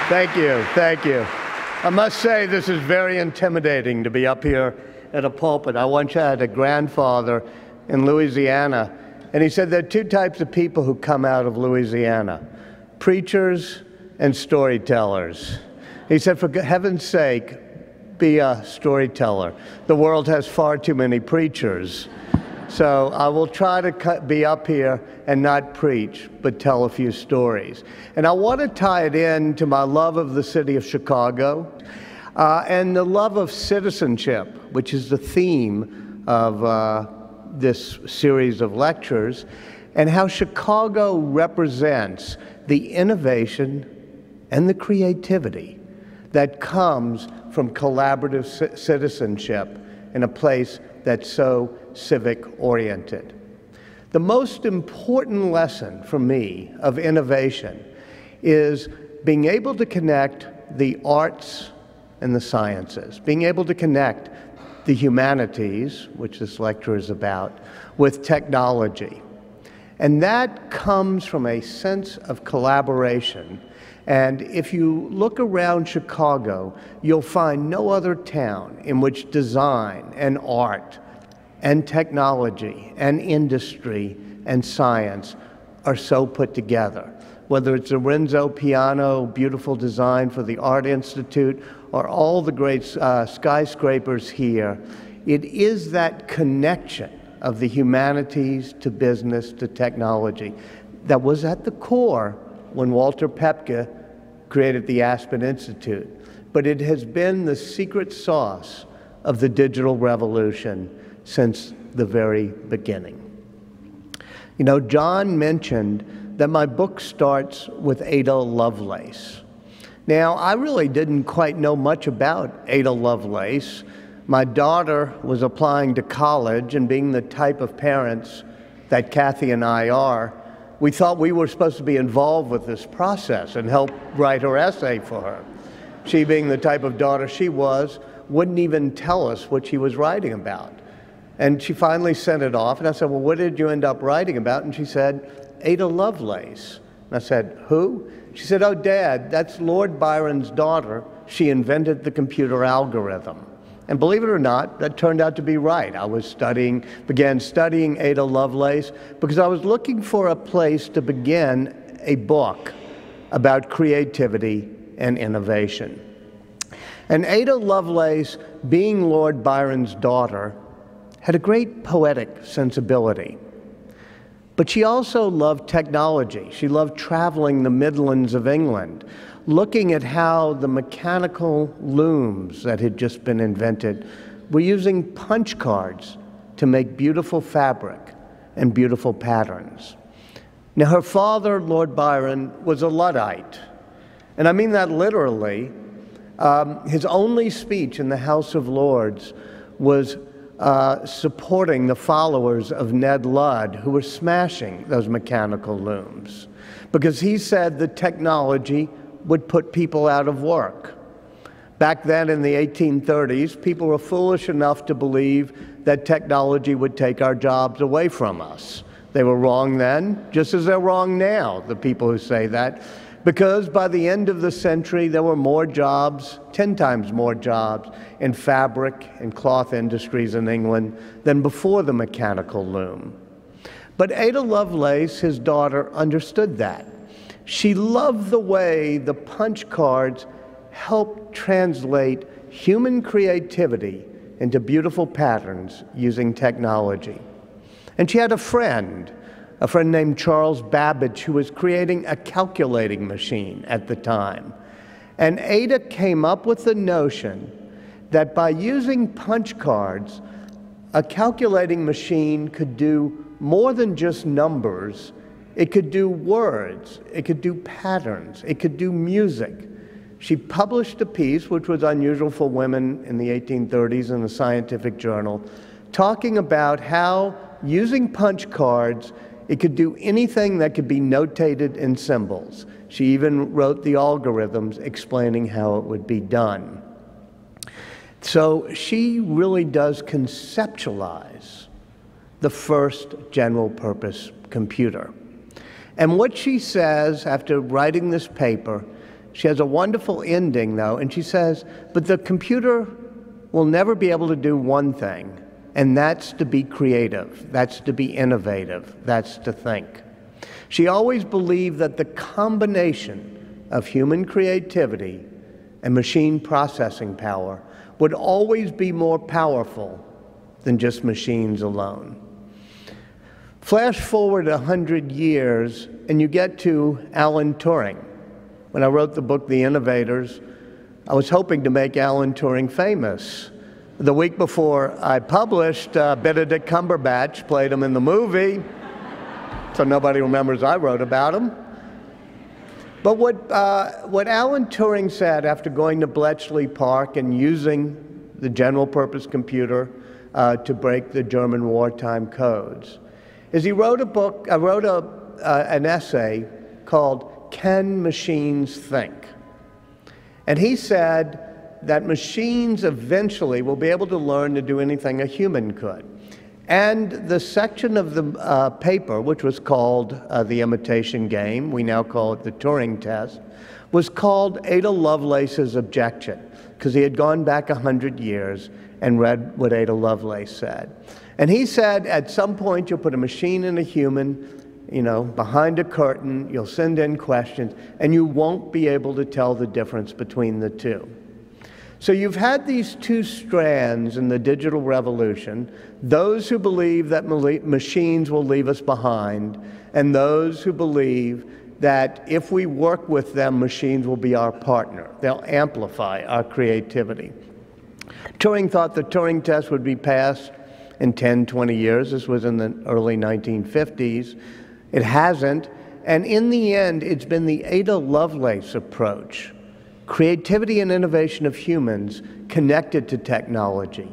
Thank you, thank you. I must say this is very intimidating to be up here at a pulpit. I once had a grandfather in Louisiana, and he said there are two types of people who come out of Louisiana: preachers and storytellers. He said, for heaven's sake, be a storyteller. The world has far too many preachers. So I will try to be up here and not preach, but tell a few stories. And I want to tie it in to my love of the city of Chicago and the love of citizenship, which is the theme of this series of lectures, and how Chicago represents the innovation and the creativity that comes from collaborative citizenship in a place that's so civic-oriented. The most important lesson for me of innovation is being able to connect the arts and the sciences, being able to connect the humanities, which this lecture is about, with technology. And that comes from a sense of collaboration. And if you look around Chicago, you'll find no other town in which design and art and technology and industry and science are so put together. Whether it's a Renzo piano, beautiful design for the Art Institute, or all the great skyscrapers here, it is that connection of the humanities to business to technology that was at the core when Walter Pepke created the Aspen Institute. But it has been the secret sauce of the digital revolution since the very beginning. You know, John mentioned that my book starts with Ada Lovelace. Now, I really didn't quite know much about Ada Lovelace. My daughter was applying to college, and being the type of parents that Kathy and I are, we thought we were supposed to be involved with this process and help write her essay for her. She, being the type of daughter she was, wouldn't even tell us what she was writing about. And she finally sent it off, and I said, well, what did you end up writing about? And she said, Ada Lovelace. And I said, who? She said, oh, Dad, that's Lord Byron's daughter. She invented the computer algorithm. And believe it or not, that turned out to be right. I began studying Ada Lovelace because I was looking for a place to begin a book about creativity and innovation. And Ada Lovelace, being Lord Byron's daughter, had a great poetic sensibility. But she also loved technology. She loved traveling the Midlands of England, looking at how the mechanical looms that had just been invented were using punch cards to make beautiful fabric and beautiful patterns. Now, her father, Lord Byron, was a Luddite. And I mean that literally. His only speech in the House of Lords was supporting the followers of Ned Ludd, who were smashing those mechanical looms, because he said the technology would put people out of work. Back then in the 1830s, people were foolish enough to believe that technology would take our jobs away from us. They were wrong then, just as they're wrong now, the people who say that, because by the end of the century, there were more jobs, 10 times more jobs, in fabric and cloth industries in England than before the mechanical loom. But Ada Lovelace, his daughter, understood that. She loved the way the punch cards helped translate human creativity into beautiful patterns using technology. And she had a friend named Charles Babbage, who was creating a calculating machine at the time. And Ada came up with the notion that by using punch cards, a calculating machine could do more than just numbers. It could do words, it could do patterns, it could do music. She published a piece, which was unusual for women in the 1830s in a scientific journal, talking about how, using punch cards, it could do anything that could be notated in symbols. She even wrote the algorithms explaining how it would be done. So she really does conceptualize the first general-purpose computer. And what she says after writing this paper, She has a wonderful ending, though, and she says, but the computer will never be able to do one thing, and that's to be creative, that's to be innovative, that's to think. She always believed that the combination of human creativity and machine processing power would always be more powerful than just machines alone. Flash forward 100 years, and you get to Alan Turing. When I wrote the book, The Innovators, I was hoping to make Alan Turing famous. The week before I published, Benedict Cumberbatch played him in the movie, so nobody remembers I wrote about him. But what Alan Turing said after going to Bletchley Park and using the general-purpose computer to break the German wartime codes is he wrote an essay called Can Machines Think? And he said that machines eventually will be able to learn to do anything a human could. And the section of the paper, which was called The Imitation Game, we now call it the Turing Test, was called Ada Lovelace's Objection, because he had gone back 100 years and read what Ada Lovelace said. And he said, at some point you'll put a machine and a human, behind a curtain, you'll send in questions, and you won't be able to tell the difference between the two. So you've had these two strands in the digital revolution, those who believe that machines will leave us behind, and those who believe that if we work with them, machines will be our partner. They'll amplify our creativity. Turing thought the Turing test would be passed in 10, 20 years. This was in the early 1950s. It hasn't, and in the end, it's been the Ada Lovelace approach, creativity and innovation of humans connected to technology,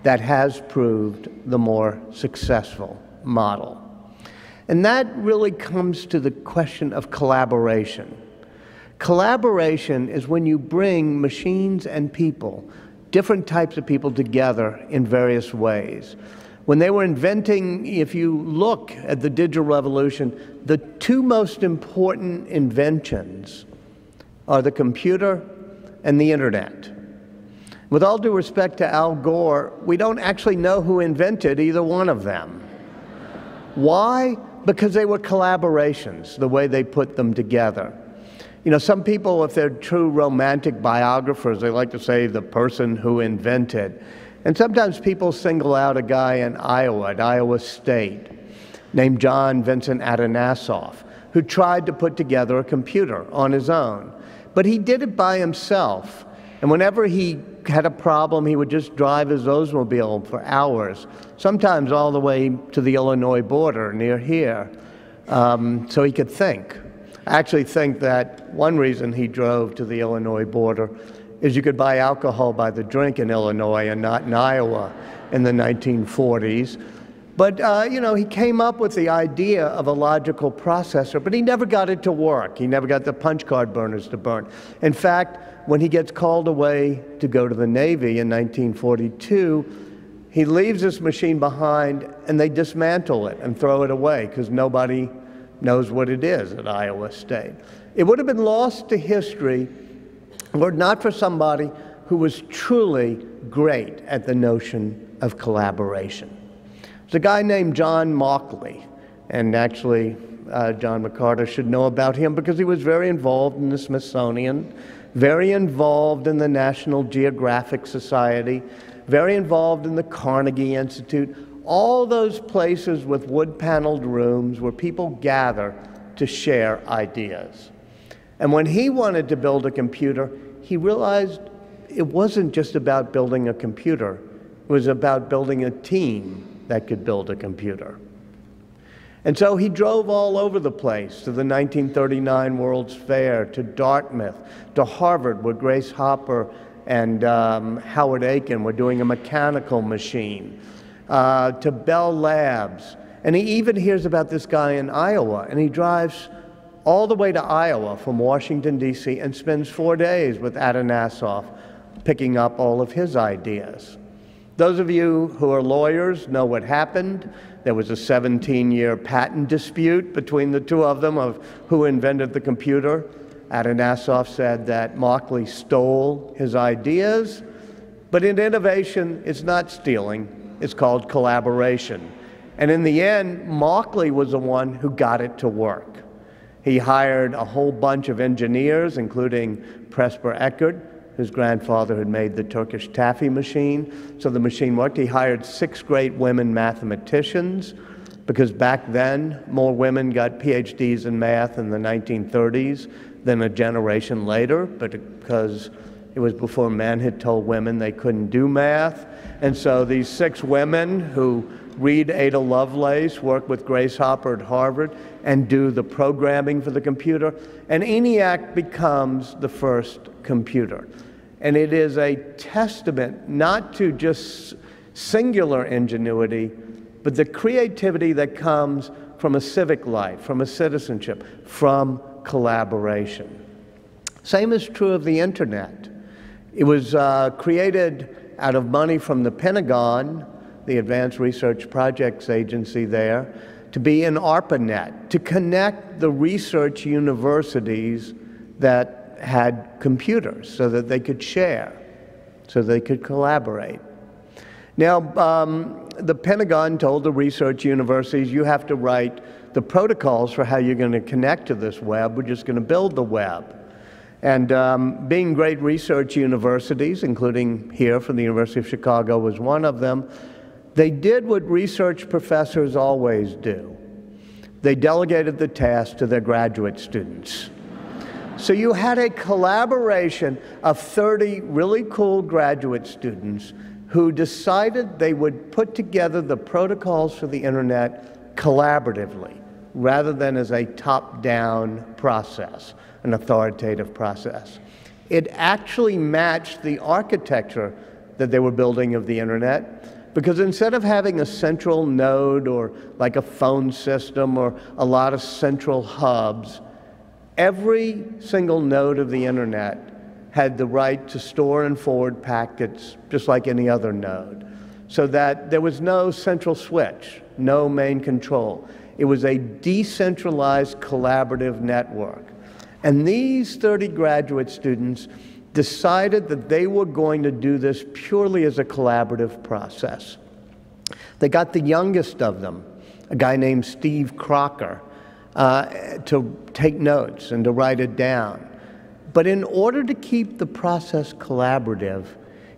that has proved the more successful model. And that really comes to the question of collaboration. Collaboration is when you bring machines and people, different types of people together in various ways. When they were inventing, if you look at the digital revolution, the two most important inventions are the computer and the internet. With all due respect to Al Gore, we don't actually know who invented either one of them. Why? Because they were collaborations, the way they put them together. Some people, if they're true romantic biographers, they like to say the person who invented. And sometimes people single out a guy in Iowa, at Iowa State, named John Vincent Atanasoff, who tried to put together a computer on his own. But he did it by himself. And whenever he had a problem, he would just drive his Oldsmobile for hours, sometimes all the way to the Illinois border near here, so he could think. I actually think that one reason he drove to the Illinois border is you could buy alcohol by the drink in Illinois and not in Iowa in the 1940s. But, he came up with the idea of a logical processor, but he never got it to work. He never got the punch card burners to burn. In fact, when he gets called away to go to the Navy in 1942, he leaves this machine behind, and they dismantle it and throw it away because nobody knows what it is at Iowa State. It would have been lost to history were it not for somebody who was truly great at the notion of collaboration. There's a guy named John Mauchly, and actually John McCarter should know about him because he was very involved in the Smithsonian, very involved in the National Geographic Society, very involved in the Carnegie Institute, all those places with wood-paneled rooms where people gather to share ideas. And when he wanted to build a computer, he realized it wasn't just about building a computer. It was about building a team that could build a computer. And so he drove all over the place, to the 1939 World's Fair, to Dartmouth, to Harvard, where Grace Hopper and Howard Aiken were doing a mechanical machine, to Bell Labs. And he even hears about this guy in Iowa, and he drives all the way to Iowa from Washington, D.C., and spends 4 days with Atanasoff picking up all of his ideas. Those of you who are lawyers know what happened. There was a 17-year patent dispute between the two of them of who invented the computer. Atanasov said that Markley stole his ideas, but in innovation, it's not stealing, it's called collaboration. And in the end, Markley was the one who got it to work. He hired a whole bunch of engineers, including Presper Eckert, whose grandfather had made the Turkish taffy machine, so the machine worked. He hired 6 great women mathematicians, because back then, more women got PhDs in math in the 1930s than a generation later, but because it was before men had told women they couldn't do math. And so these 6 women who read Ada Lovelace, work with Grace Hopper at Harvard, and do the programming for the computer. And ENIAC becomes the first computer. And it is a testament not to just singular ingenuity, but the creativity that comes from a civic life, from a citizenship, from collaboration. Same is true of the internet. It was created out of money from the Pentagon, the Advanced Research Projects Agency there, to be an ARPANET, to connect the research universities that had computers so that they could share, so they could collaborate. Now, the Pentagon told the research universities, you have to write the protocols for how you're going to connect to this web. We're just going to build the web. And being great research universities, including here from the University of Chicago was one of them, they did what research professors always do. They delegated the task to their graduate students. So you had a collaboration of 30 really cool graduate students who decided they would put together the protocols for the internet collaboratively, rather than as a top-down process, an authoritative process. It actually matched the architecture that they were building of the internet, because instead of having a central node or like a phone system or a lot of central hubs, every single node of the internet had the right to store and forward packets just like any other node, so that there was no central switch, no main control. It was a decentralized collaborative network. And these 30 graduate students decided that they were going to do this purely as a collaborative process. They got the youngest of them, a guy named Steve Crocker, to take notes and to write it down. But in order to keep the process collaborative,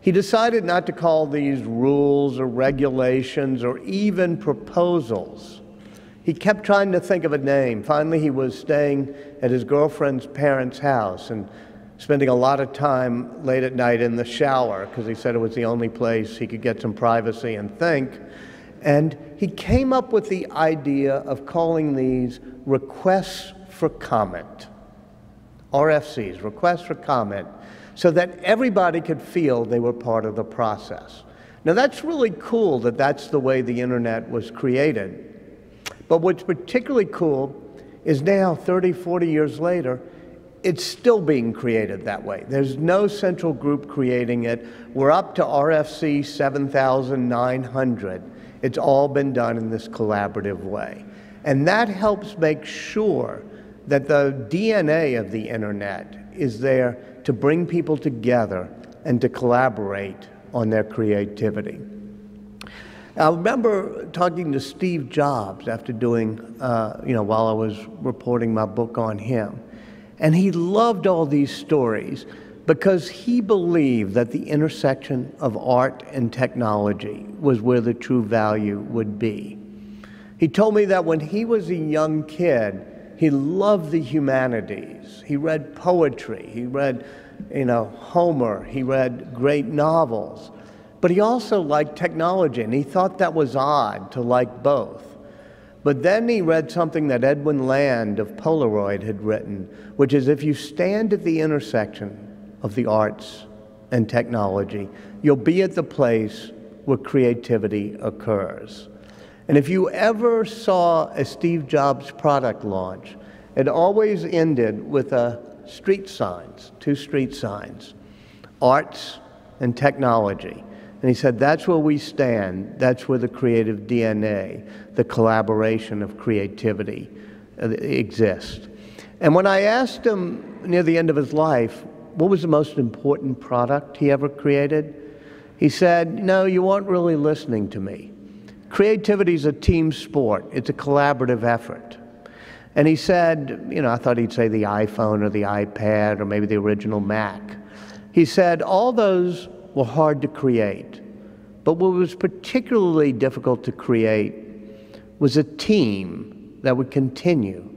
he decided not to call these rules or regulations or even proposals. He kept trying to think of a name. Finally, he was staying at his girlfriend's parents' house and spending a lot of time late at night in the shower, because he said it was the only place he could get some privacy and think. And he came up with the idea of calling these requests for comment, RFCs, requests for comment, so that everybody could feel they were part of the process. Now that's really cool that that's the way the internet was created. But what's particularly cool is now, 30, 40 years later, it's still being created that way. There's no central group creating it. We're up to RFC 7,900. It's all been done in this collaborative way. And that helps make sure that the DNA of the internet is there to bring people together and to collaborate on their creativity. I remember talking to Steve Jobs after doing, while I was reporting my book on him. And he loved all these stories because he believed that the intersection of art and technology was where the true value would be. He told me that when he was a young kid, he loved the humanities. He read poetry, he read, Homer, he read great novels. But he also liked technology, and he thought that was odd to like both. But then he read something that Edwin Land of Polaroid had written, which is if you stand at the intersection of the arts and technology, you'll be at the place where creativity occurs. And if you ever saw a Steve Jobs product launch, it always ended with street signs, 2 street signs, arts and technology. And he said, that's where we stand. That's where the creative DNA, the collaboration of creativity exists. And when I asked him near the end of his life, what was the most important product he ever created, he said, no, you weren't really listening to me. Creativity is a team sport. It's a collaborative effort. And he said, I thought he'd say the iPhone or the iPad or maybe the original Mac. He said, all those were hard to create. But what was particularly difficult to create was a team that would continue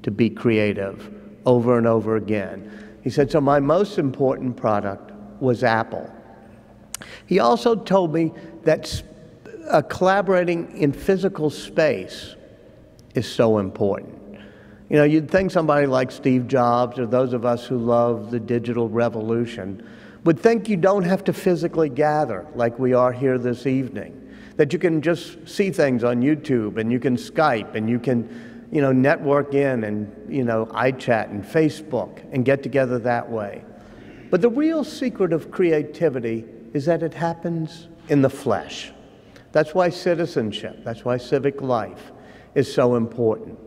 to be creative over and over again. He said, so my most important product was Apple. He also told me that collaborating in physical space is so important. You'd think somebody like Steve Jobs or those of us who love the digital revolution would think you don't have to physically gather like we are here this evening, that you can just see things on YouTube and you can Skype and you can network in and, iChat and Facebook and get together that way. But the real secret of creativity is that it happens in the flesh. That's why citizenship, that's why civic life is so important.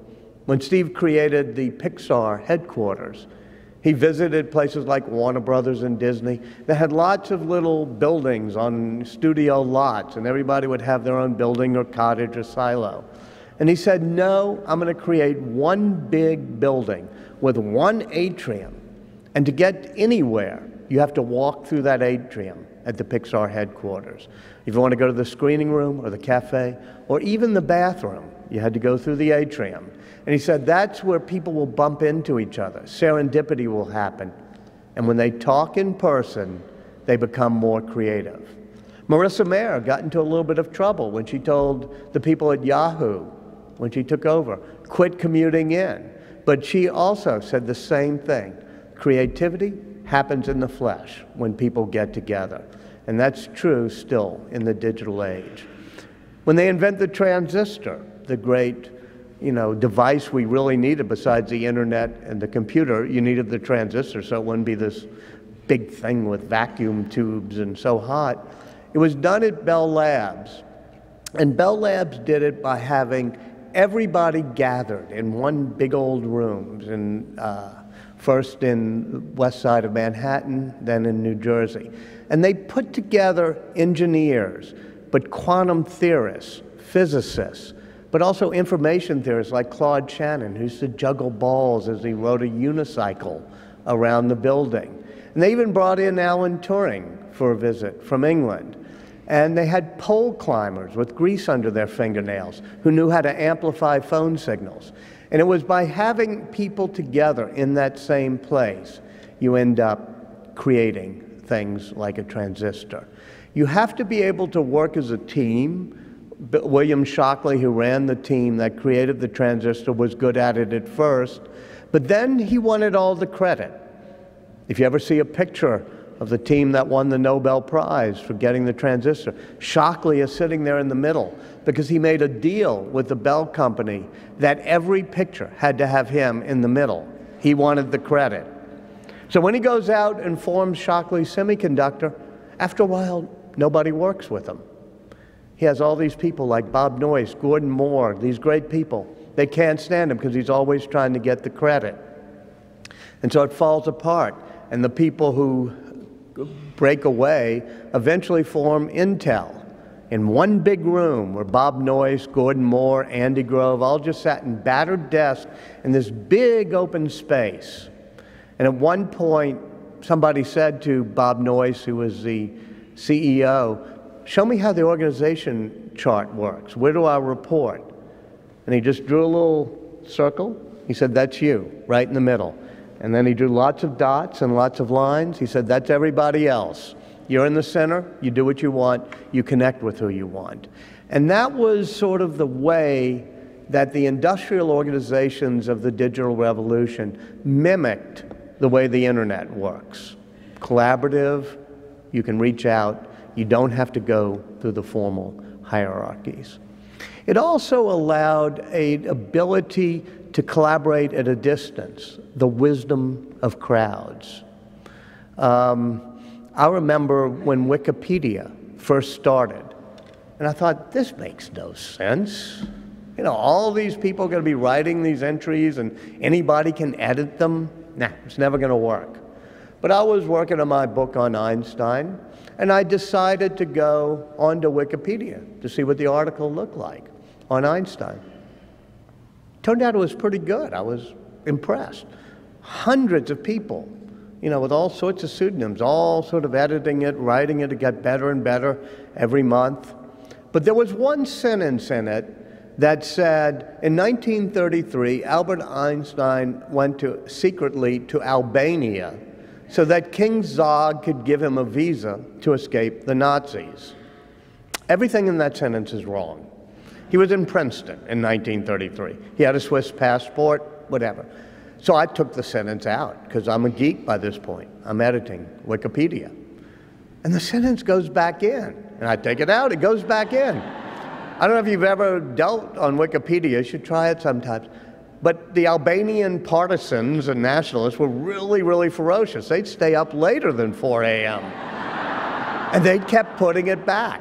When Steve created the Pixar headquarters, he visited places like Warner Brothers and Disney that had lots of little buildings on studio lots, and everybody would have their own building or cottage or silo. And he said, no, I'm going to create one big building with one atrium. And to get anywhere, you have to walk through that atrium at the Pixar headquarters. If you want to go to the screening room or the cafe or even the bathroom, you had to go through the atrium. And he said, that's where people will bump into each other. Serendipity will happen. And when they talk in person, they become more creative. Marissa Mayer got into a little bit of trouble when she told the people at Yahoo, when she took over, quit commuting in. But she also said the same thing. Creativity happens in the flesh when people get together. And that's true still in the digital age. When they invent the transistor, the great device we really needed besides the internet and the computer, you needed the transistor so it wouldn't be this big thing with vacuum tubes and so hot. It was done at Bell Labs. And Bell Labs did it by having everybody gathered in one big old room, first in west side of Manhattan, then in New Jersey. And they put together engineers, but quantum theorists, physicists, but also information theorists like Claude Shannon, who used to juggle balls as he rode a unicycle around the building. And they even brought in Alan Turing for a visit from England. And they had pole climbers with grease under their fingernails who knew how to amplify phone signals. And it was by having people together in that same place, you end up creating things like a transistor. You have to be able to work as a team. William Shockley, who ran the team that created the transistor, was good at it at first, but then he wanted all the credit. If you ever see a picture of the team that won the Nobel Prize for getting the transistor, Shockley is sitting there in the middle because he made a deal with the Bell Company that every picture had to have him in the middle. He wanted the credit. So when he goes out and forms Shockley Semiconductor, after a while, nobody works with him. He has all these people like Bob Noyce, Gordon Moore, these great people. They can't stand him because he's always trying to get the credit. And so it falls apart. And the people who break away eventually form Intel in one big room where Bob Noyce, Gordon Moore, Andy Grove all just sat in battered desks in this big open space. And at one point, somebody said to Bob Noyce, who was the CEO, show me how the organization chart works. Where do I report? And he just drew a little circle. He said, that's you, right in the middle. And then he drew lots of dots and lots of lines. He said, that's everybody else. You're in the center, you do what you want, you connect with who you want. And that was sort of the way that the industrial organizations of the digital revolution mimicked the way the internet works. Collaborative, you can reach out, you don't have to go through the formal hierarchies. It also allowed an ability to collaborate at a distance, the wisdom of crowds. I remember when Wikipedia first started, and I thought, this makes no sense. You know, all these people are going to be writing these entries and anybody can edit them. Nah, it's never going to work. But I was working on my book on Einstein, and I decided to go onto Wikipedia to see what the article looked like on Einstein. Turned out it was pretty good. I was impressed. Hundreds of people, you know, with all sorts of pseudonyms, all sort of editing it, writing it. It got better and better every month. But there was one sentence in it that said, in 1933, Albert Einstein went secretly to Albania so that King Zog could give him a visa to escape the Nazis. Everything in that sentence is wrong. He was in Princeton in 1933. He had a Swiss passport, whatever. So I took the sentence out, because I'm a geek by this point. I'm editing Wikipedia. And the sentence goes back in. And I take it out, it goes back in. I don't know if you've ever dealt on Wikipedia. You should try it sometimes. But the Albanian partisans and nationalists were really, really ferocious. They'd stay up later than 4 a.m. And they kept putting it back.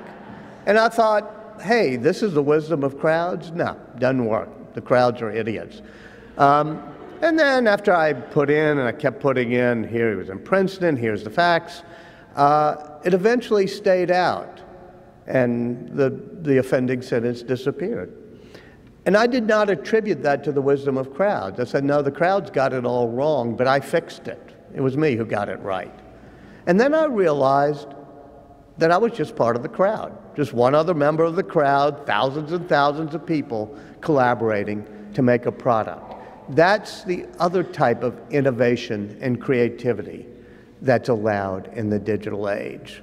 And I thought, hey, this is the wisdom of crowds? No, doesn't work. The crowds are idiots. And then after I put in, and I kept putting in, here he was in Princeton, here's the facts, it eventually stayed out, and the offending sentence disappeared. And I did not attribute that to the wisdom of crowds. I said, no, the crowds got it all wrong, but I fixed it. It was me who got it right. And then I realized that I was just part of the crowd, just one other member of the crowd, thousands and thousands of people collaborating to make a product. That's the other type of innovation and creativity that's allowed in the digital age.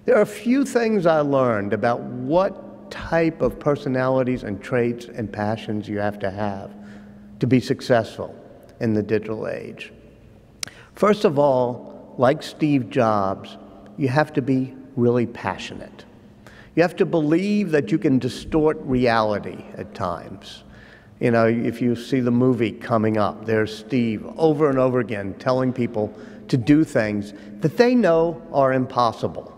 There are a few things I learned about what type of personalities and traits and passions you have to be successful in the digital age. First of all, like Steve Jobs, you have to be really passionate. You have to believe that you can distort reality at times. You know, if you see the movie Coming Up, there's Steve over and over again telling people to do things that they know are impossible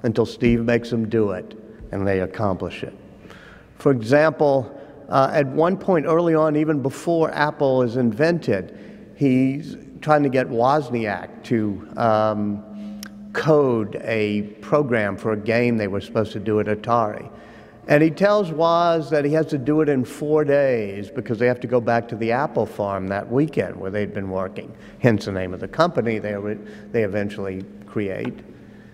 until Steve makes them do it and they accomplish it. For example, at one point early on, even before Apple is invented, he's trying to get Wozniak to code a program for a game they were supposed to do at Atari. And he tells Woz that he has to do it in 4 days because they have to go back to the Apple farm that weekend where they'd been working, hence the name of the company they eventually create.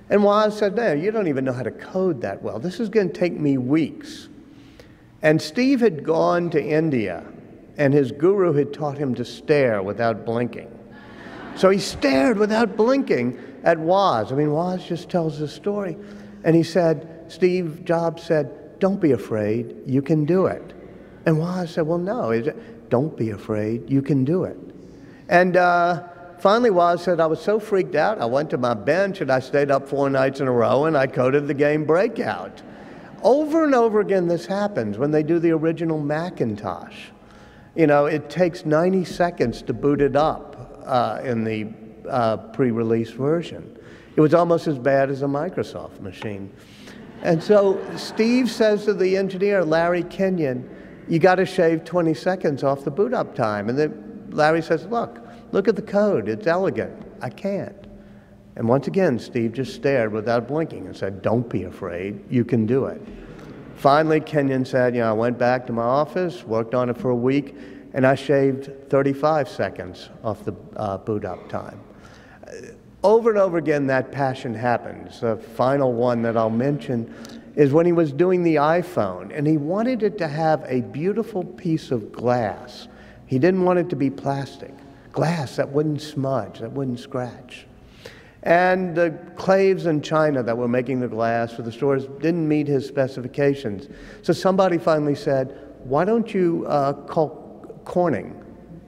And Woz said, no, you don't even know how to code that well. This is going to take me weeks. And Steve had gone to India, and his guru had taught him to stare without blinking. So he stared without blinking at Woz. I mean, Woz just tells the story. And he said, Steve Jobs said, don't be afraid, you can do it. And Woz said, well, no, don't be afraid, you can do it. And finally Woz said, I was so freaked out, I went to my bench and I stayed up 4 nights in a row and I coded the game Breakout. Over and over again this happens when they do the original Macintosh. You know, it takes 90 seconds to boot it up in the pre-release version. It was almost as bad as a Microsoft machine. And so Steve says to the engineer, Larry Kenyon, you got to shave 20 seconds off the boot up time. And then Larry says, look at the code, it's elegant. I can't. And once again, Steve just stared without blinking and said, don't be afraid, you can do it. Finally, Kenyon said, you know, I went back to my office, worked on it for a week, and I shaved 35 seconds off the boot up time. Over and over again, that passion happens. The final one that I'll mention is when he was doing the iPhone, and he wanted it to have a beautiful piece of glass. He didn't want it to be plastic. Glass that wouldn't smudge, that wouldn't scratch. And the claves in China that were making the glass for the stores didn't meet his specifications. So somebody finally said, why don't you call Corning?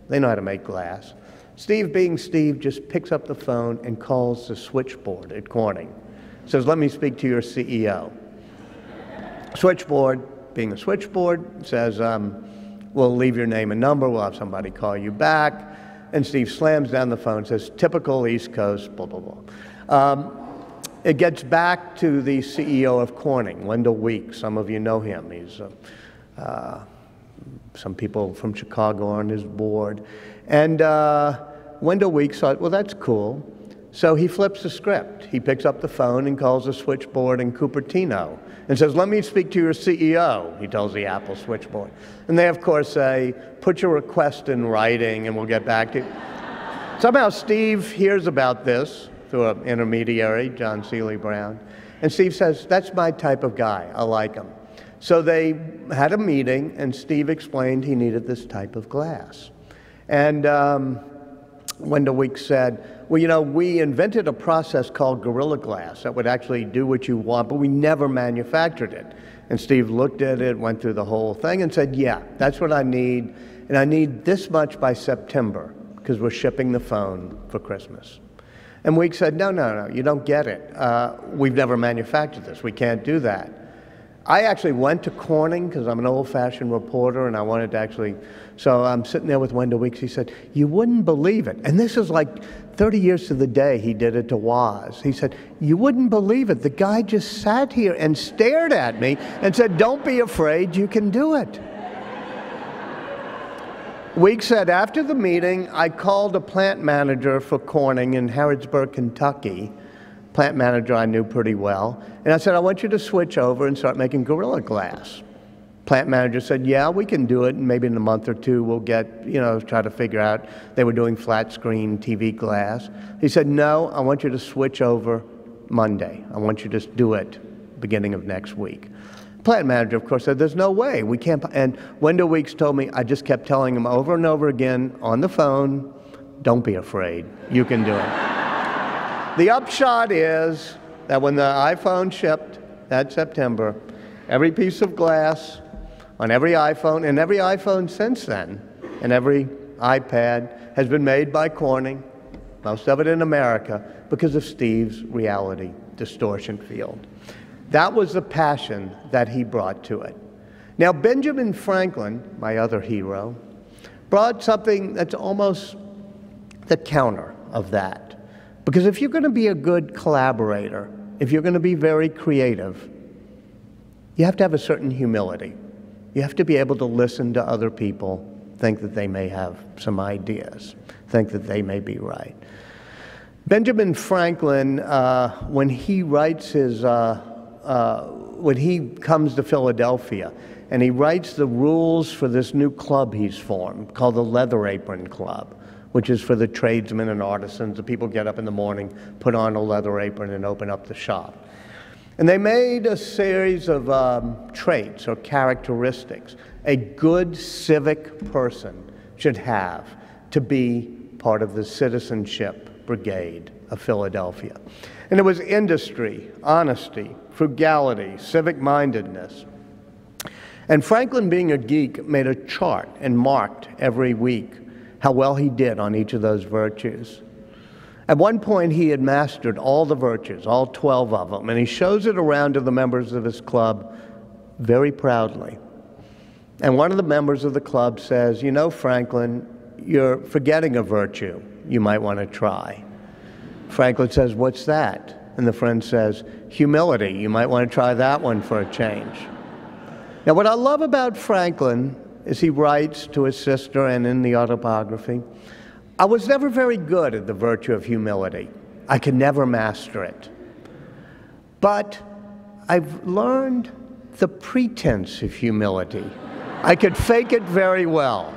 They know how to make glass. Steve, being Steve, just picks up the phone and calls the switchboard at Corning. Says, let me speak to your CEO. Switchboard, being a switchboard, says, we'll leave your name and number, we'll have somebody call you back. And Steve slams down the phone, says, typical East Coast, blah, blah, blah. It gets back to the CEO of Corning, Wendell Weeks. Some of you know him. He's Some people from Chicago are on his board. And Wendell Weeks thought, well, that's cool. So he flips the script. He picks up the phone and calls the switchboard in Cupertino and says, let me speak to your CEO, he tells the Apple switchboard. And they, of course, say, put your request in writing and we'll get back to you. Somehow Steve hears about this through an intermediary, John Seeley Brown, and Steve says, that's my type of guy, I like him. So they had a meeting, and Steve explained he needed this type of glass. And Wendell Weeks said, well, you know, we invented a process called Gorilla Glass that would actually do what you want, but we never manufactured it. And Steve looked at it, went through the whole thing, and said, yeah, that's what I need, and I need this much by September, because we're shipping the phone for Christmas. And Weeks said, no, no, no, you don't get it. We've never manufactured this. We can't do that. I actually went to Corning because I'm an old-fashioned reporter, and I wanted to actually, so I'm sitting there with Wendell Weeks. He said, you wouldn't believe it. And this is like 30 years to the day he did it to Woz. He said, you wouldn't believe it. The guy just sat here and stared at me and said, don't be afraid, you can do it. Weeks said, after the meeting, I called a plant manager for Corning in Harrodsburg, Kentucky, plant manager I knew pretty well, and I said, I want you to switch over and start making Gorilla Glass. Plant manager said, yeah, we can do it, and maybe in a month or two we'll get, you know, try to figure out, they were doing flat screen TV glass. He said, no, I want you to switch over Monday. I want you to just do it beginning of next week. Plant manager, of course, said, there's no way, we can't, and Wendell Weeks told me, I just kept telling him over and over again on the phone, don't be afraid, you can do it. The upshot is that when the iPhone shipped that September, every piece of glass on every iPhone, and every iPhone since then, and every iPad has been made by Corning, most of it in America, because of Steve's reality distortion field. That was the passion that he brought to it. Now, Benjamin Franklin, my other hero, brought something that's almost the counter of that. Because if you're going to be a good collaborator, if you're going to be very creative, you have to have a certain humility. You have to be able to listen to other people, think that they may have some ideas, think that they may be right. Benjamin Franklin, when he writes his, when he comes to Philadelphia, and he writes the rules for this new club he's formed, called the Leather Apron Club, which is for the tradesmen and artisans. The people get up in the morning, put on a leather apron, and open up the shop. And they made a series of traits or characteristics a good civic person should have to be part of the citizenship brigade of Philadelphia. And it was industry, honesty, frugality, civic-mindedness. And Franklin, being a geek, made a chart and marked every week how well he did on each of those virtues. At one point, he had mastered all the virtues, all 12 of them, and he shows it around to the members of his club very proudly. And one of the members of the club says, you know, Franklin, you're forgetting a virtue you might want to try. Franklin says, what's that? And the friend says, humility. You might want to try that one for a change. Now, what I love about Franklin is he writes to his sister, and in the autobiography, I was never very good at the virtue of humility. I could never master it. But I've learned the pretense of humility. I could fake it very well.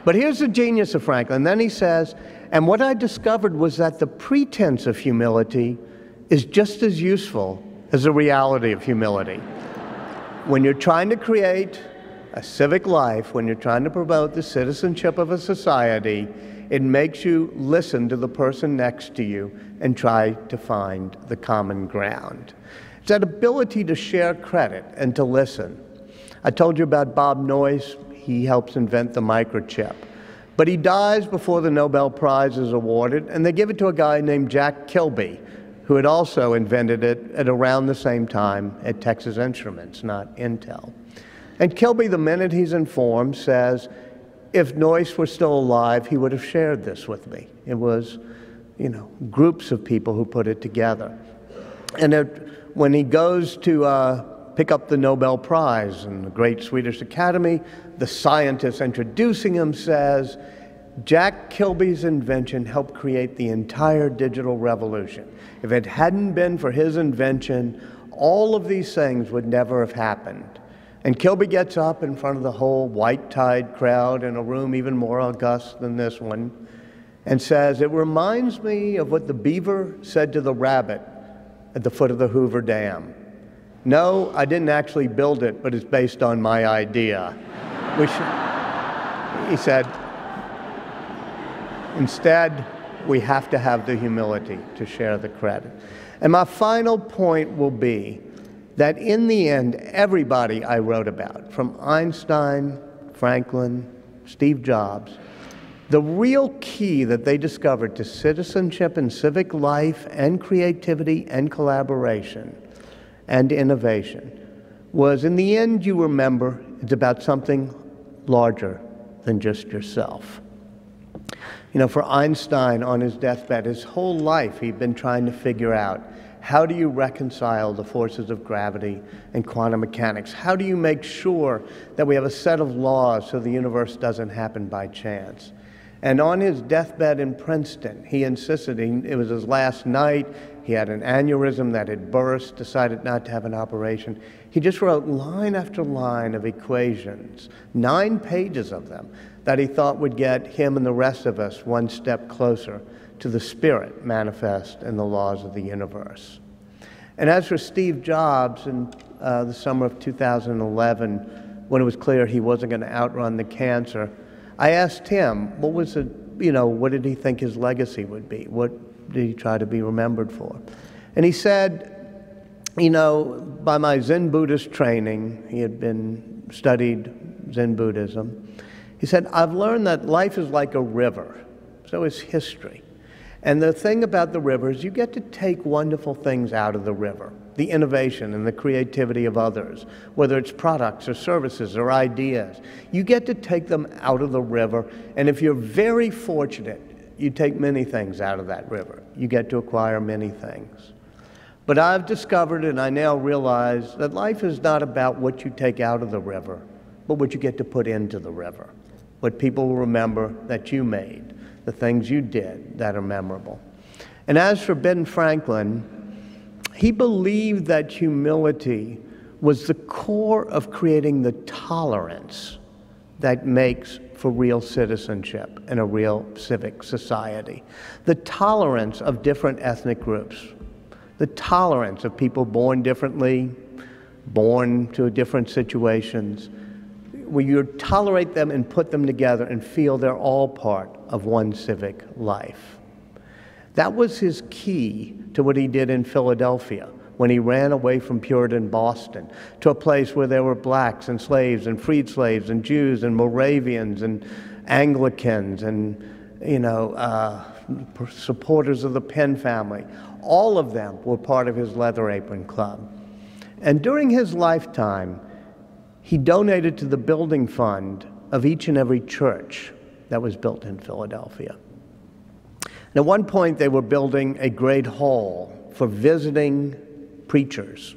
But here's the genius of Franklin. Then he says, and what I discovered was that the pretense of humility is just as useful as the reality of humility. When you're trying to create a civic life, when you're trying to promote the citizenship of a society, it makes you listen to the person next to you and try to find the common ground. It's that ability to share credit and to listen. I told you about Bob Noyce. He helps invent the microchip. But he dies before the Nobel Prize is awarded, and they give it to a guy named Jack Kilby, who had also invented it at around the same time at Texas Instruments, not Intel. And Kilby, the minute he's informed, says, if Noyce were still alive, he would have shared this with me. It was, you know, groups of people who put it together. And when he goes to pick up the Nobel Prize. And the great Swedish Academy, the scientist introducing him says, Jack Kilby's invention helped create the entire digital revolution. If it hadn't been for his invention, all of these things would never have happened. And Kilby gets up in front of the whole white-tied crowd in a room even more august than this one and says, it reminds me of what the beaver said to the rabbit at the foot of the Hoover Dam. No, I didn't actually build it, but it's based on my idea. He said, instead, we have to have the humility to share the credit. And my final point will be that in the end, everybody I wrote about, from Einstein, Franklin, Steve Jobs, the real key that they discovered to citizenship and civic life and creativity and collaboration and innovation was, in the end, you remember, it's about something larger than just yourself. You know, for Einstein on his deathbed, his whole life he'd been trying to figure out, how do you reconcile the forces of gravity and quantum mechanics? How do you make sure that we have a set of laws so the universe doesn't happen by chance? And on his deathbed in Princeton, he insisted, it was his last night, he had an aneurysm that had burst, decided not to have an operation. He just wrote line after line of equations, 9 pages of them, that he thought would get him and the rest of us one step closer to the spirit manifest in the laws of the universe. And as for Steve Jobs, in the summer of 2011, when it was clear he wasn't going to outrun the cancer, I asked him, what did he think his legacy would be? What did he try to be remembered for? And he said, by my Zen Buddhist training, he had studied Zen Buddhism, he said, I've learned that life is like a river, so is history. And the thing about the river is you get to take wonderful things out of the river, the innovation and the creativity of others, whether it's products or services or ideas. You get to take them out of the river, and if you're very fortunate, you take many things out of that river. You get to acquire many things. But I've discovered, and I now realize, that life is not about what you take out of the river, but what you get to put into the river, what people will remember that you made, the things you did that are memorable. And as for Ben Franklin, he believed that humility was the core of creating the tolerance that makes for real citizenship and a real civic society. The tolerance of different ethnic groups, the tolerance of people born differently, born to different situations, where you tolerate them and put them together and feel they're all part of one civic life. That was his key to what he did in Philadelphia when he ran away from Puritan Boston to a place where there were blacks and slaves and freed slaves and Jews and Moravians and Anglicans and, supporters of the Penn family. All of them were part of his Leather Apron Club. And during his lifetime, he donated to the building fund of each and every church that was built in Philadelphia. And at one point, they were building a great hall for visiting preachers.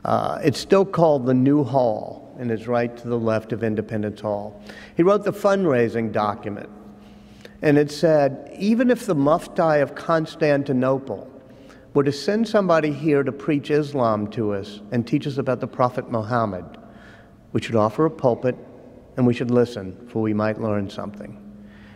It's still called the New Hall, and is right to the left of Independence Hall. He wrote the fundraising document, and it said, even if the Mufti of Constantinople were to send somebody here to preach Islam to us and teach us about the Prophet Muhammad, we should offer a pulpit, and we should listen, for we might learn something.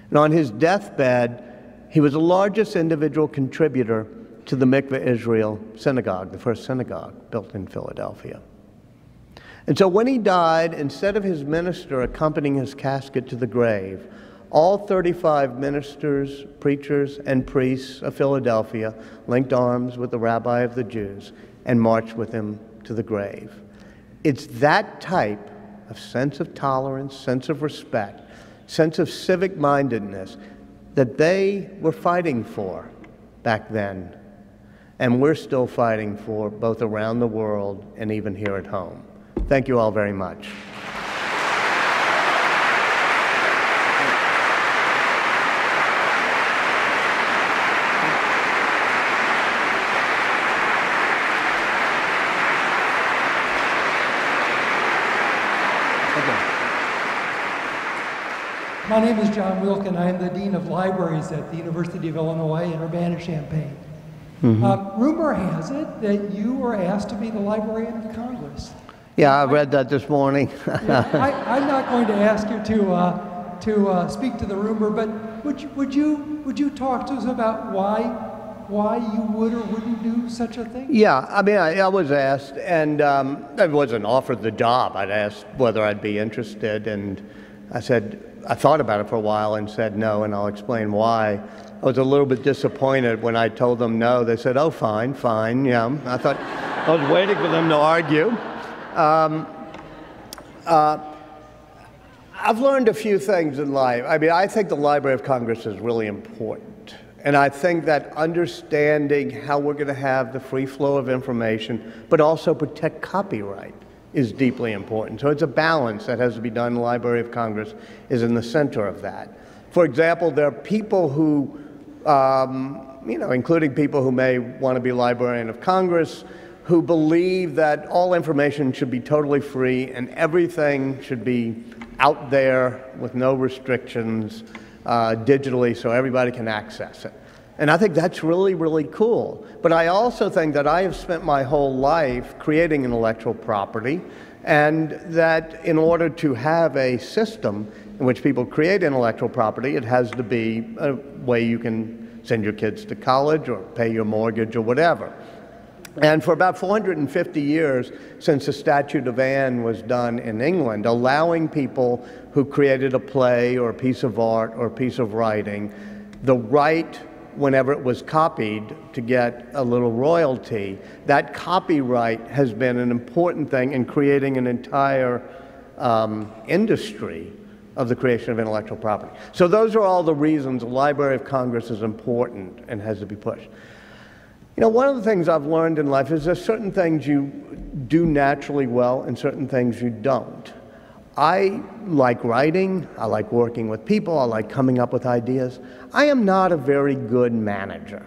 And on his deathbed, he was the largest individual contributor to the Mikveh Israel synagogue, the first synagogue built in Philadelphia. And so when he died, instead of his minister accompanying his casket to the grave, all 35 ministers, preachers, and priests of Philadelphia linked arms with the rabbi of the Jews and marched with him to the grave. It's that type of sense of tolerance, sense of respect, sense of civic-mindedness that they were fighting for back then, and we're still fighting for both around the world and even here at home. Thank you all very much. My name is John Wilkin. I am the Dean of Libraries at the University of Illinois in Urbana-Champaign. Rumor has it that you were asked to be the Librarian of Congress. Yeah, I read that this morning. I'm not going to ask you to speak to the rumor, but would you talk to us about why you would or wouldn't do such a thing? Yeah, I mean, I was asked, and I wasn't offered the job. I'd asked whether I'd be interested, and I said, I thought about it for a while and said no, and I'll explain why. I was a little bit disappointed when I told them no. They said, oh, fine, yeah. I thought, I was waiting for them to argue. I've learned a few things in life. I mean, I think the Library of Congress is really important. And I think that understanding how we're going to have the free flow of information, but also protect copyright, is deeply important. So it's a balance that has to be done in the Library of Congress, is in the center of that. For example, there are people who, including people who may want to be Librarian of Congress, who believe that all information should be totally free and everything should be out there with no restrictions digitally so everybody can access it. And I think that's really, really cool. But I also think that I have spent my whole life creating intellectual property, and that in order to have a system in which people create intellectual property, it has to be a way you can send your kids to college or pay your mortgage or whatever. And for about 450 years, since the Statute of Anne was done in England, allowing people who created a play or a piece of art or a piece of writing the right, whenever it was copied, to get a little royalty, that copyright has been an important thing in creating an entire industry of the creation of intellectual property. So those are all the reasons the Library of Congress is important and has to be pushed. You know, one of the things I've learned in life is there's certain things you do naturally well and certain things you don't. I like writing, I like working with people, I like coming up with ideas. I am not a very good manager.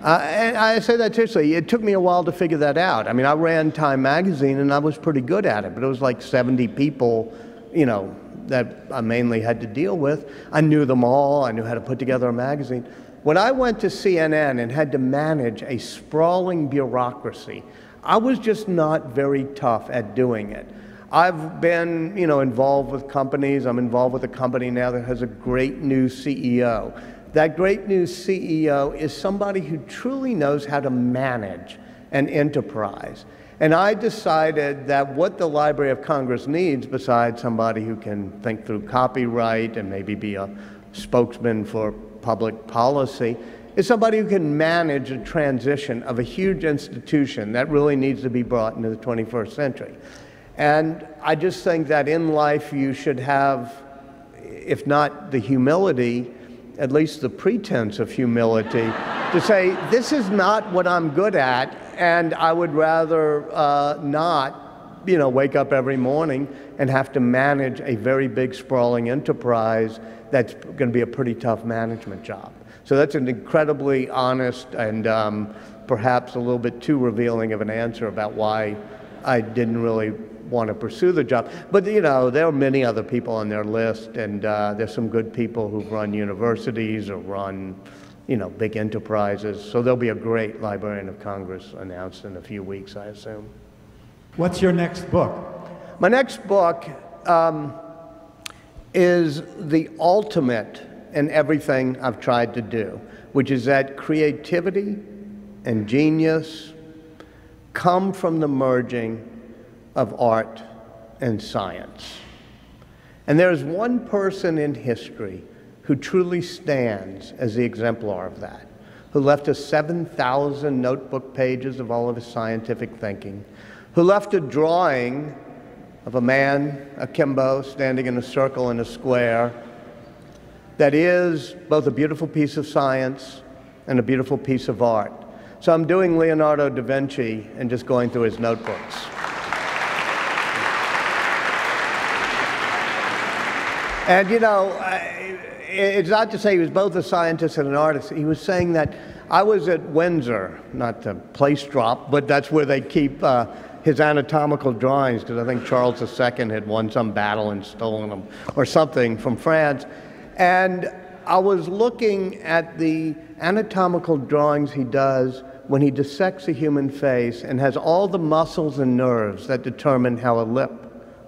And I say that seriously. It took me a while to figure that out. I mean, I ran Time magazine and I was pretty good at it, but it was like 70 people, that I mainly had to deal with. I knew them all, I knew how to put together a magazine. When I went to CNN and had to manage a sprawling bureaucracy, I was just not very tough at doing it. I've been, involved with companies. I'm involved with a company now that has a great new CEO. That great new CEO is somebody who truly knows how to manage an enterprise. And I decided that what the Library of Congress needs, besides somebody who can think through copyright and maybe be a spokesman for public policy, is somebody who can manage a transition of a huge institution that really needs to be brought into the 21st century. And I just think that in life you should have, if not the humility, at least the pretense of humility, to say, this is not what I'm good at, and I would rather not wake up every morning and have to manage a very big, sprawling enterprise that's going to be a pretty tough management job. So that's an incredibly honest and perhaps a little bit too revealing of an answer about why I didn't really want to pursue the job. But there are many other people on their list, and there's some good people who've run universities or run big enterprises. So there'll be a great Librarian of Congress announced in a few weeks, I assume. What's your next book? My next book is the ultimate in everything I've tried to do, which is that creativity and genius come from the merging of art and science. And there's one person in history who truly stands as the exemplar of that, who left us 7,000 notebook pages of all of his scientific thinking, who left a drawing of a man akimbo standing in a circle in a square that is both a beautiful piece of science and a beautiful piece of art. So I'm doing Leonardo da Vinci and just going through his notebooks. And it's not to say he was both a scientist and an artist. He was saying that I was at Windsor, not to place drop, but that's where they keep his anatomical drawings, because I think Charles II had won some battle and stolen them or something from France. And I was looking at the anatomical drawings he does when he dissects a human face and has all the muscles and nerves that determine how a lip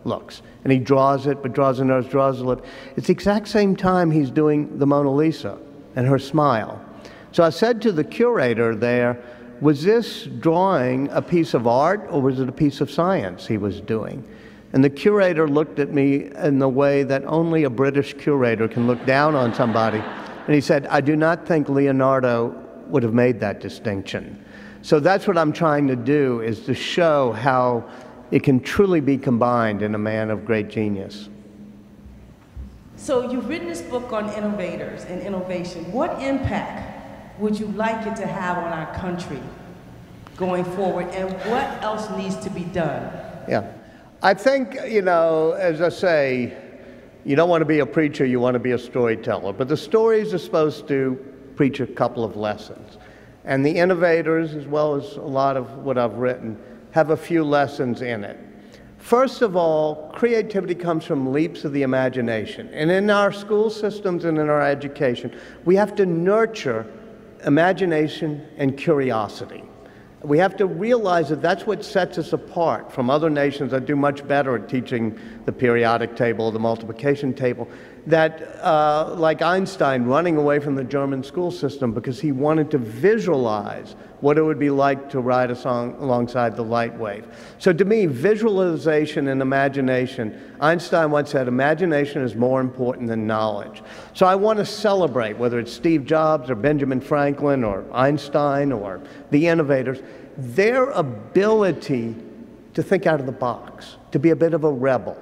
looks. And he draws it, but draws the nose, draws the lip. It's the exact same time he's doing the Mona Lisa and her smile. So I said to the curator there, was this drawing a piece of art or was it a piece of science he was doing? And the curator looked at me in the way that only a British curator can look down on somebody. And he said, I do not think Leonardo would have made that distinction. So that's what I'm trying to do, is to show how it can truly be combined in a man of great genius. So you've written this book on innovators and innovation. What impact would you like it to have on our country going forward, and what else needs to be done? Yeah. I think, you know, as I say, you don't want to be a preacher, you want to be a storyteller. But the stories are supposed to preach a couple of lessons. And the innovators, as well as a lot of what I've written, have a few lessons in it. First of all, creativity comes from leaps of the imagination. And in our school systems and in our education, we have to nurture imagination and curiosity. We have to realize that that's what sets us apart from other nations that do much better at teaching the periodic table, the multiplication table, that like Einstein running away from the German school system because he wanted to visualize what it would be like to ride a song alongside the light wave. So to me, visualization and imagination, Einstein once said, imagination is more important than knowledge. So I want to celebrate, whether it's Steve Jobs or Benjamin Franklin or Einstein or the innovators, their ability to think out of the box, to be a bit of a rebel.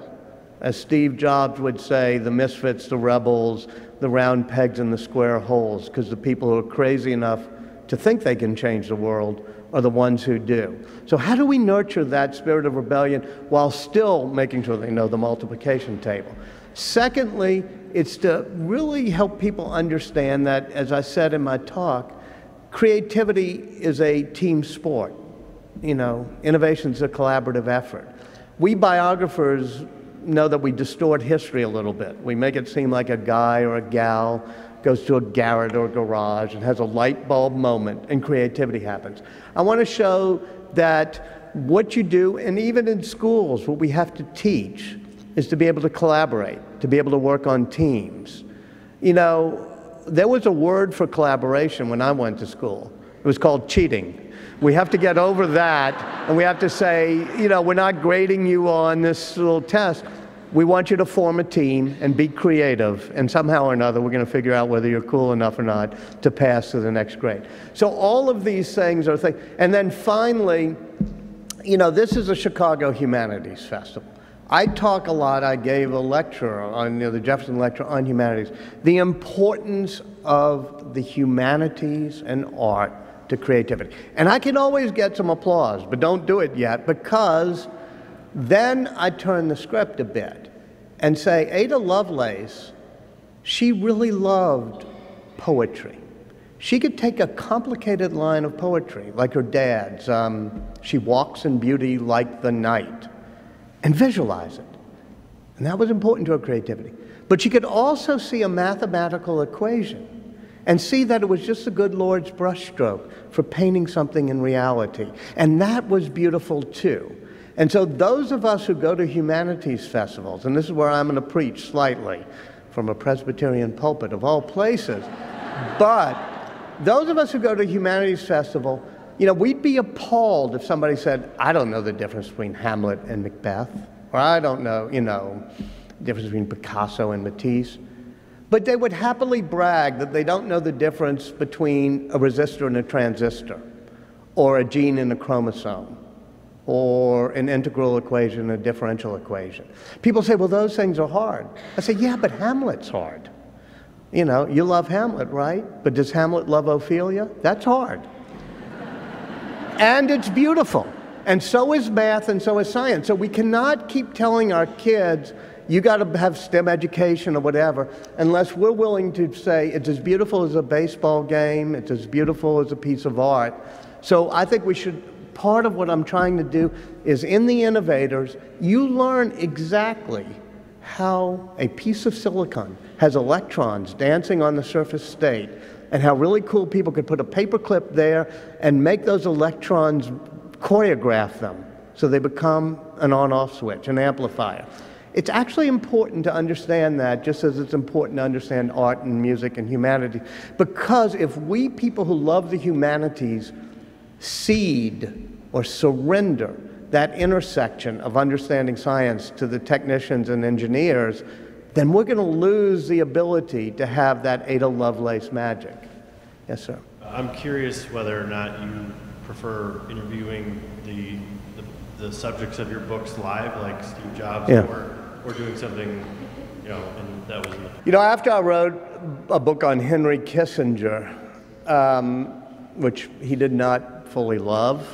As Steve Jobs would say, the misfits, the rebels, the round pegs in the square holes, because the people who are crazy enough to think they can change the world are the ones who do. So how do we nurture that spirit of rebellion while still making sure they know the multiplication table? Secondly, it's to really help people understand that, as I said in my talk, creativity is a team sport. You know, innovation is a collaborative effort. We biographers know that we distort history a little bit. We make it seem like a guy or a gal goes to a garret or a garage and has a light bulb moment and creativity happens. I want to show that what you do, and even in schools, what we have to teach is to be able to collaborate, to be able to work on teams. You know, there was a word for collaboration when I went to school. It was called cheating. We have to get over that, and we have to say, you know, we're not grading you on this little test. We want you to form a team and be creative, and somehow or another we're going to figure out whether you're cool enough or not to pass to the next grade. So all of these things are things. And then finally, you know, this is a Chicago Humanities Festival. I talk a lot. I gave a lecture on, you know, the Jefferson Lecture on humanities, the importance of the humanities and art to creativity. And I can always get some applause, but don't do it yet, because then I turn the script a bit and say, Ada Lovelace, she really loved poetry. She could take a complicated line of poetry, like her dad's, she walks in beauty like the night, and visualize it. And that was important to her creativity. But she could also see a mathematical equation and see that it was just the good Lord's brushstroke for painting something in reality. And that was beautiful too. And so those of us who go to humanities festivals, and this is where I'm going to preach slightly from a Presbyterian pulpit of all places, but those of us who go to a humanities festival, you know, we'd be appalled if somebody said, I don't know the difference between Hamlet and Macbeth, or I don't know, you know, the difference between Picasso and Matisse. But they would happily brag that they don't know the difference between a resistor and a transistor, or a gene and a chromosome, or an integral equation and a differential equation. People say, well, those things are hard. I say, yeah, but Hamlet's hard. You know, you love Hamlet, right? But does Hamlet love Ophelia? That's hard. And it's beautiful. And so is math, and so is science. So we cannot keep telling our kids, you got to have STEM education or whatever, unless we're willing to say it's as beautiful as a baseball game, it's as beautiful as a piece of art. So I think we should part of what I'm trying to do is in the Innovators, you learn exactly how a piece of silicon has electrons dancing on the surface state, and how really cool people could put a paperclip there and make those electrons choreograph them so they become an on-off switch, an amplifier. It's actually important to understand that, just as it's important to understand art and music and humanity, because if we people who love the humanities cede or surrender that intersection of understanding science to the technicians and engineers, then we're going to lose the ability to have that Ada Lovelace magic. Yes, sir. I'm curious whether or not you prefer interviewing the subjects of your books live, like Steve Jobs, yeah, or doing something, you know, and that was in the... You know, after I wrote a book on Henry Kissinger, which he did not fully love,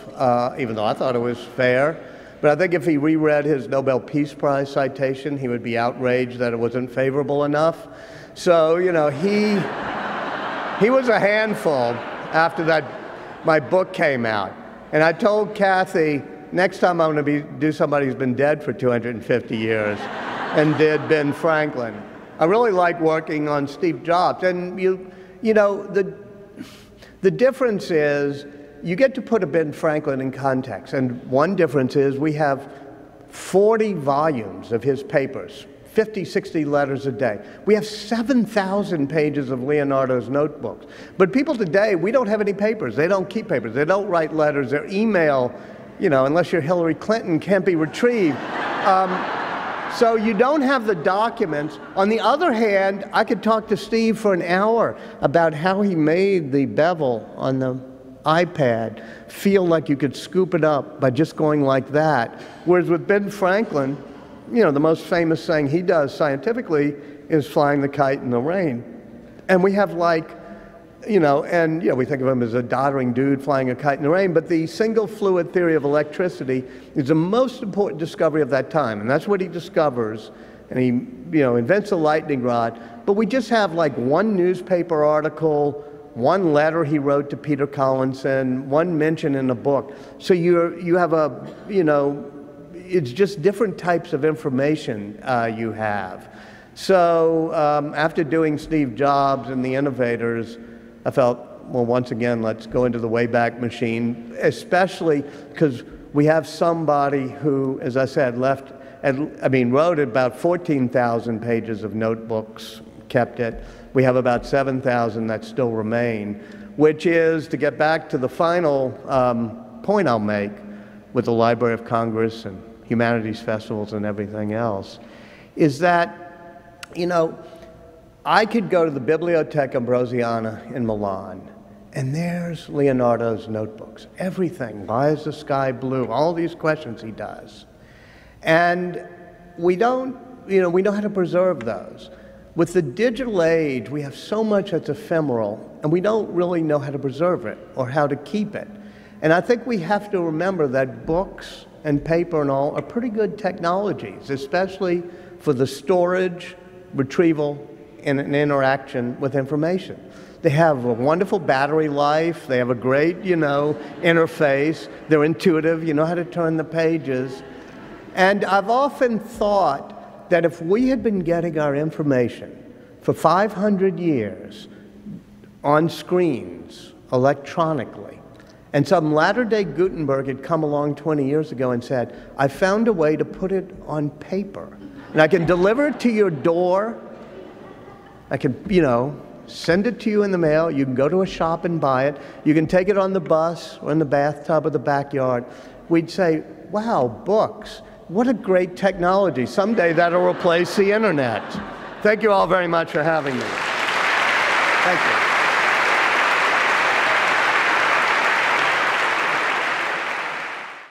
even though I thought it was fair, but I think if he reread his Nobel Peace Prize citation, he would be outraged that it wasn't favorable enough. So, you know, he was a handful after that, my book came out. And I told Kathy, next time I'm going to do somebody who's been dead for 250 years, and did Ben Franklin. I really like working on Steve Jobs. And you know, the difference is, you get to put a Ben Franklin in context. And one difference is we have 40 volumes of his papers, 50, 60 letters a day. We have 7,000 pages of Leonardo's notebooks. But people today, we don't have any papers. They don't keep papers. They don't write letters. Their email, you know, unless you're Hillary Clinton, can't be retrieved. So you don't have the documents. On the other hand, I could talk to Steve for an hour about how he made the bevel on the iPad feel like you could scoop it up by just going like that. Whereas with Ben Franklin, you know, the most famous thing he does scientifically is flying the kite in the rain. And we have like, you know, and we think of him as a doddering dude flying a kite in the rain, but the single fluid theory of electricity is the most important discovery of that time. And that's what he discovers. And he, you know, invents a lightning rod. But we just have like one newspaper article, one letter he wrote to Peter Collinson, one mention in a book. So you have a, you know, it's just different types of information you have. So after doing Steve Jobs and the Innovators, I felt, well, once again, let's go into the Wayback Machine, especially because we have somebody who, as I said, wrote about 14,000 pages of notebooks, kept it. We have about 7,000 that still remain, which is, to get back to the final point I'll make with the Library of Congress and humanities festivals and everything else, is that, you know, I could go to the Bibliotheca Ambrosiana in Milan, and there's Leonardo's notebooks. Everything, why is the sky blue? All these questions he does. And we don't, you know, we know how to preserve those. With the digital age, we have so much that's ephemeral, and we don't really know how to preserve it or how to keep it. And I think we have to remember that books and paper and all are pretty good technologies, especially for the storage, retrieval, and an interaction with information. They have a wonderful battery life. They have a great, you know, interface. They're intuitive. You know how to turn the pages. And I've often thought that if we had been getting our information for 500 years on screens, electronically, and some latter-day Gutenberg had come along 20 years ago and said, I found a way to put it on paper. And I can deliver it to your door. I can, you know, send it to you in the mail. You can go to a shop and buy it. You can take it on the bus or in the bathtub or the backyard. We'd say, wow, books. What a great technology. Someday that'll replace the internet. Thank you all very much for having me. Thank you.